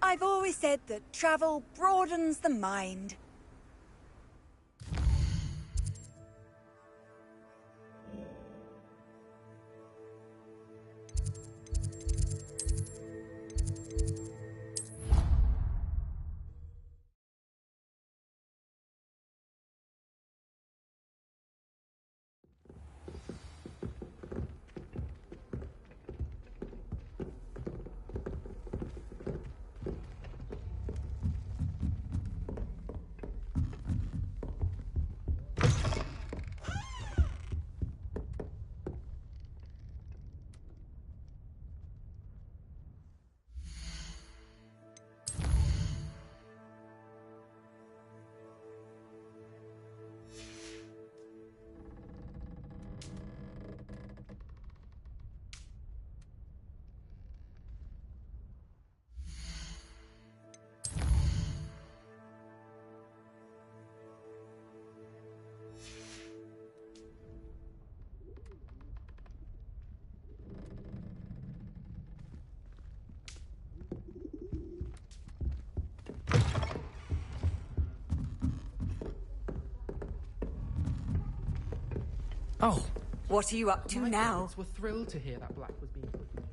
I've always said that travel broadens the mind. Oh. What are you up to now? We're thrilled to hear that Black was being put in charge.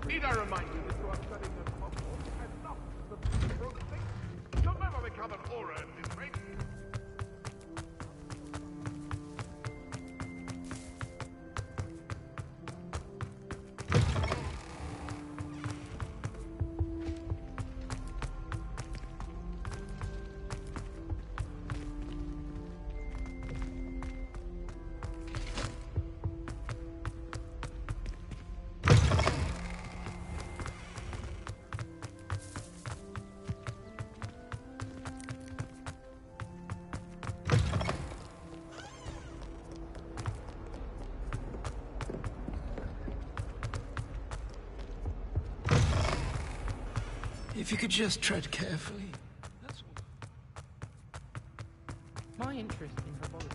Need I remind you that you are studying the cosmos and not the world of things? You'll never become an aura in this race. If you could just tread carefully, that's all. My interest in herbology.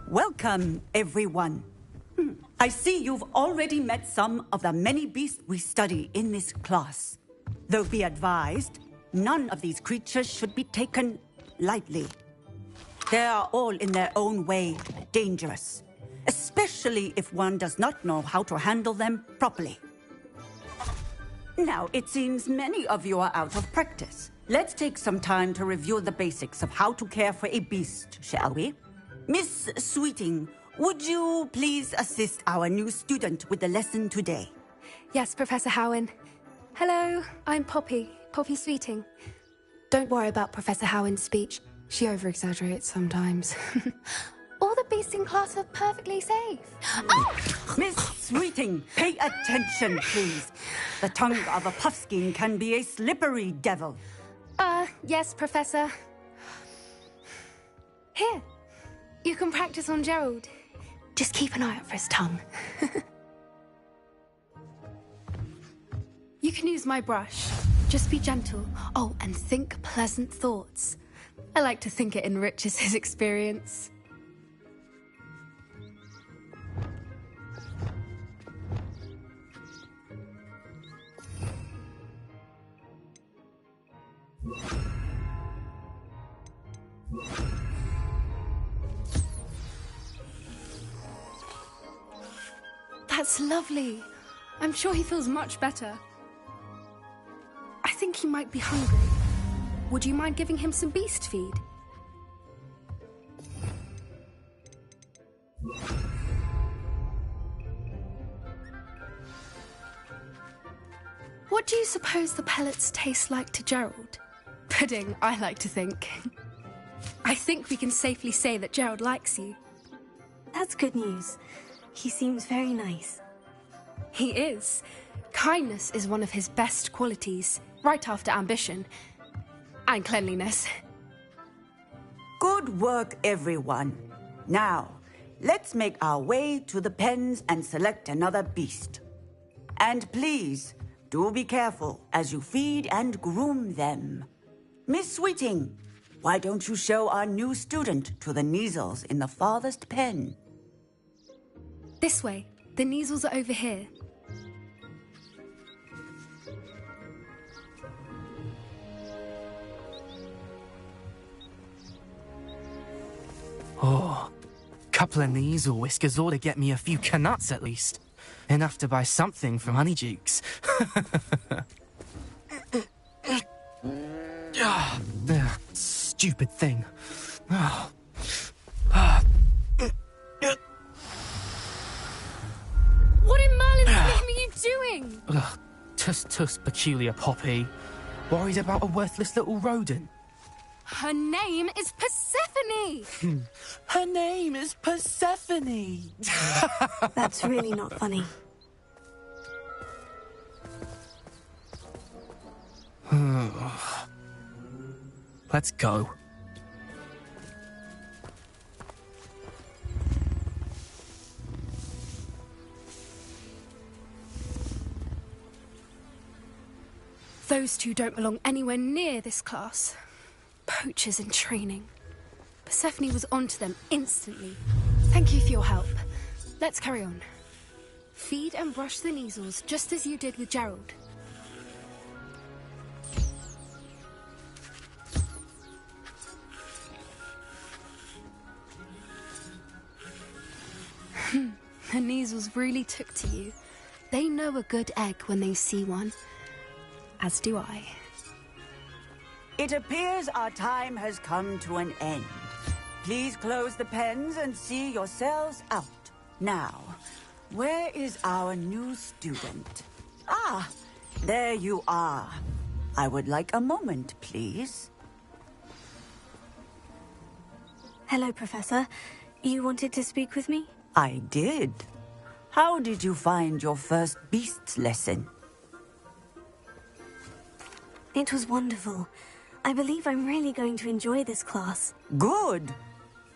Welcome, everyone. I see you've already met some of the many beasts we study in this class. Though be advised, none of these creatures should be taken lightly. They are all in their own way dangerous, especially if one does not know how to handle them properly. Now, it seems many of you are out of practice. Let's take some time to review the basics of how to care for a beast, shall we? Miss Sweeting, would you please assist our new student with the lesson today? Yes, Professor Howen. Hello, I'm Poppy Sweeting. Don't worry about Professor Howen's speech. She over-exaggerates sometimes. All the beasts in class are perfectly safe. Oh! Miss Sweeting, pay attention, please. The tongue of a puffskein can be a slippery devil. Yes, Professor. Here. You can practice on Gerald. Just keep an eye out for his tongue. You can use my brush. Just be gentle. Oh, and think pleasant thoughts. I like to think it enriches his experience. That's lovely. I'm sure he feels much better. I think he might be hungry. Would you mind giving him some beast feed? What do you suppose the pellets taste like to Gerald? Pudding, I like to think. I think we can safely say that Gerald likes you. That's good news. He seems very nice. He is. Kindness is one of his best qualities, right after ambition. And cleanliness. Good work, everyone. Now, let's make our way to the pens and select another beast. And please, do be careful as you feed and groom them. Miss Sweeting, why don't you show our new student to the Kneazles in the farthest pen? This way. The Kneazles are over here. Oh, couple of Kneazle whiskers ought to get me a few Canuts at least. Enough to buy something from Honeydukes. Stupid thing. What in Merlin's name are you doing? Tuss, peculiar Poppy. Worried about a worthless little rodent. Her name is Persephone! Her name is Persephone! That's really not funny. Let's go. Those two don't belong anywhere near this class. Poachers in training. Persephone was onto them instantly. Thank you for your help. Let's carry on. Feed and brush the Kneazles just as you did with Gerald. The Kneazles really took to you. They know a good egg when they see one. As do I. It appears our time has come to an end. Please close the pens and see yourselves out. Now, where is our new student? Ah, there you are. I would like a moment, please. Hello, Professor. You wanted to speak with me? I did. How did you find your first beasts lesson? It was wonderful. I believe I'm really going to enjoy this class. Good.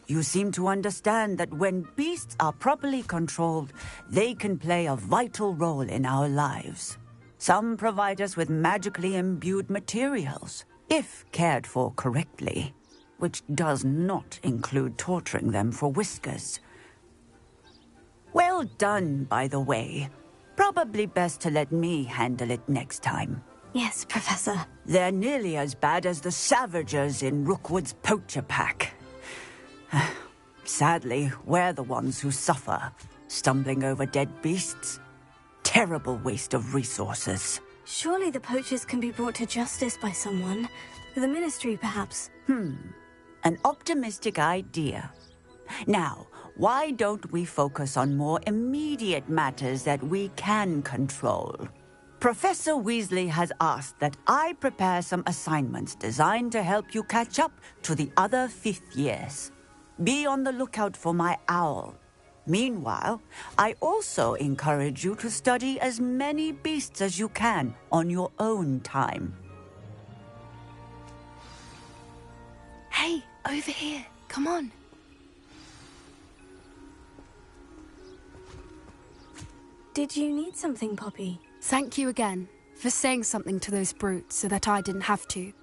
You seem to understand that when beasts are properly controlled, they can play a vital role in our lives. Some provide us with magically imbued materials, if cared for correctly, which does not include torturing them for whiskers. Well done, by the way. Probably best to let me handle it next time. Yes, Professor. They're nearly as bad as the Savagers in Rookwood's poacher pack. Sadly, we're the ones who suffer, stumbling over dead beasts. Terrible waste of resources. Surely the poachers can be brought to justice by someone. The Ministry, perhaps. An optimistic idea. Now, why don't we focus on more immediate matters that we can control? Professor Weasley has asked that I prepare some assignments designed to help you catch up to the other fifth years. Be on the lookout for my owl. Meanwhile, I also encourage you to study as many beasts as you can on your own time. Hey, over here. Come on. Did you need something, Poppy? Thank you again for saying something to those brutes so that I didn't have to.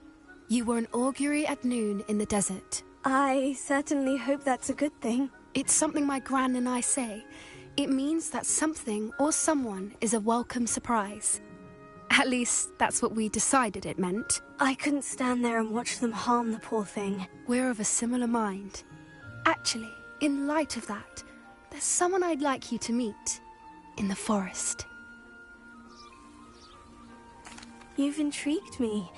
You were an augury at noon in the desert. I certainly hope that's a good thing. It's something my gran and I say. It means that something or someone is a welcome surprise. At least, that's what we decided it meant. I couldn't stand there and watch them harm the poor thing. We're of a similar mind. Actually, in light of that, there's someone I'd like you to meet. In the forest. You've intrigued me.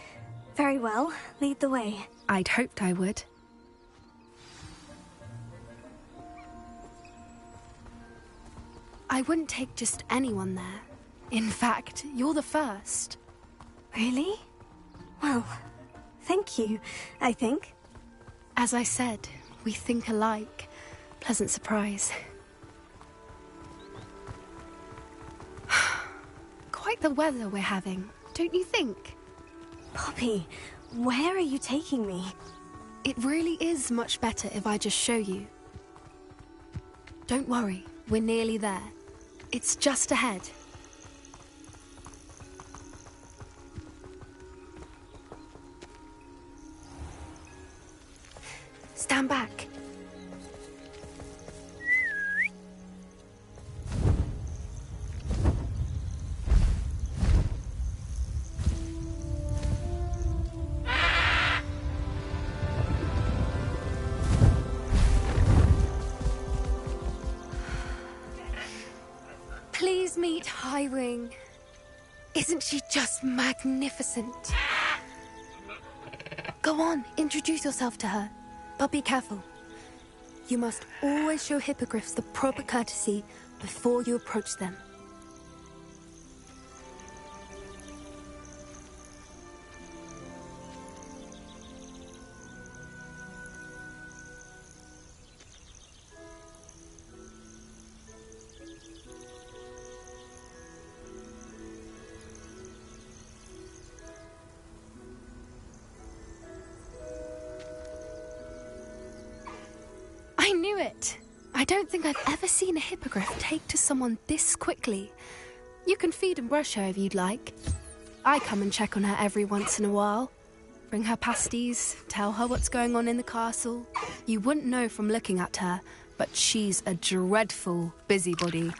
Very well, lead the way. I'd hoped I would. I wouldn't take just anyone there. In fact, you're the first. Really? Well, thank you, I think. As I said, we think alike. Pleasant surprise. Quite the weather we're having, don't you think? Poppy, where are you taking me? It really is much better if I just show you. Don't worry, we're nearly there. It's just ahead. Stand back. Please meet Highwing. Isn't she just magnificent? Go on, introduce yourself to her. But be careful. You must always show hippogriffs the proper courtesy before you approach them. I knew it! I don't think I've ever seen a hippogriff take to someone this quickly. You can feed and brush her if you'd like. I come and check on her every once in a while. Bring her pasties, tell her what's going on in the castle. You wouldn't know from looking at her, but she's a dreadful busybody.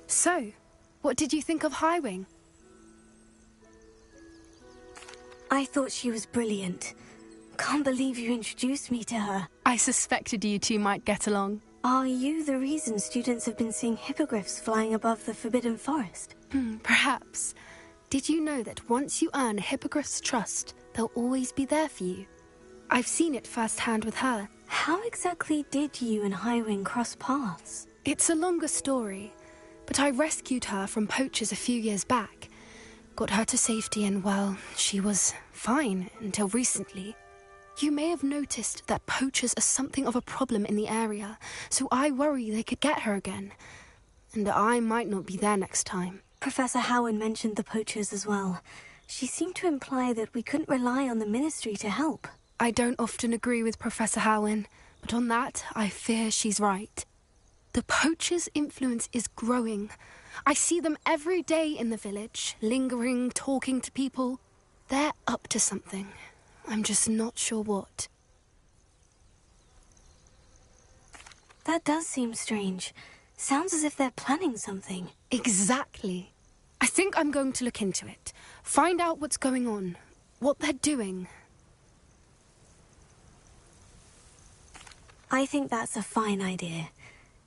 So, what did you think of Highwing? I thought she was brilliant. Can't believe you introduced me to her. I suspected you two might get along. Are you the reason students have been seeing hippogriffs flying above the Forbidden Forest? Perhaps. Did you know that once you earn a hippogriff's trust, they'll always be there for you? I've seen it firsthand with her. How exactly did you and Highwing cross paths? It's a longer story, but I rescued her from poachers a few years back. Got her to safety and, well, she was fine until recently. You may have noticed that poachers are something of a problem in the area, so I worry they could get her again. And I might not be there next time. Professor Howard mentioned the poachers as well. She seemed to imply that we couldn't rely on the Ministry to help. I don't often agree with Professor Howin, but on that, I fear she's right. The poachers' influence is growing. I see them every day in the village, lingering, talking to people. They're up to something. I'm just not sure what. That does seem strange. Sounds as if they're planning something. Exactly. I think I'm going to look into it. Find out what's going on, what they're doing. I think that's a fine idea.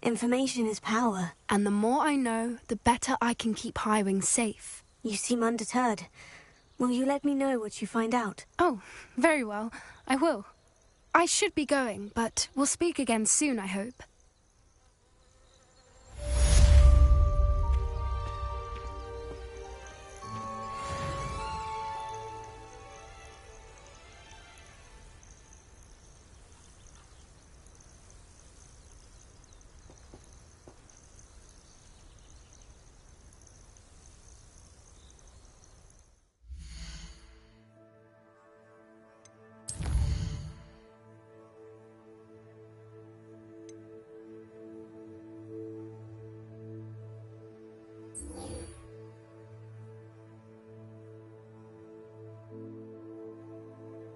Information is power. And the more I know, the better I can keep Highwing safe. You seem undeterred. Will you let me know what you find out? Oh, very well. I will. I should be going, but we'll speak again soon, I hope.